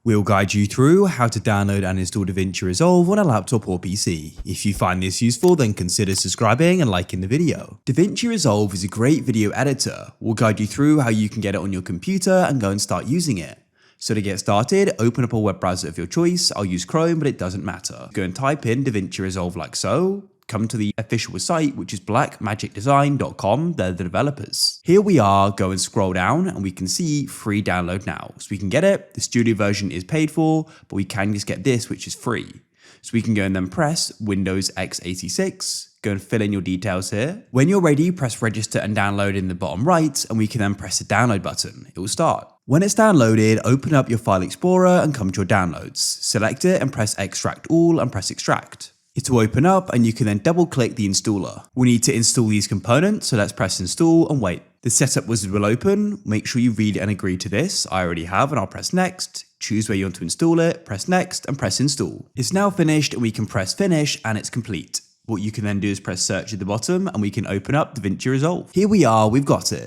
We'll guide you through how to download and install Davinci Resolve on a laptop or PC. If you find this useful, then consider subscribing and liking the video. Davinci Resolve is a great video editor. We'll guide you through how you can get it on your computer and go and start using it. So to get started, open up a web browser of your choice. I'll use Chrome, but it doesn't matter. Go and type in Davinci Resolve like so. Come to the official site, which is blackmagicdesign.com. They're the developers. Here we are. Go and scroll down and we can see free download now. So we can get it. The studio version is paid for, but we can just get this, which is free. So we can go and then press Windows x86. Go and fill in your details here. When you're ready, press register and download in the bottom right, and we can then press the download button. It will start. When it's downloaded, open up your file explorer and come to your downloads. Select it and press extract all and press extract. It will open up and you can then double click the installer. We need to install these components, so let's press install and wait. The setup wizard will open. Make sure you read and agree to this. I already have, and I'll press next. Choose where you want to install it, press next and press install. It's now finished and we can press finish and it's complete. What you can then do is press search at the bottom and we can open up Davinci Resolve. Here we are, we've got it.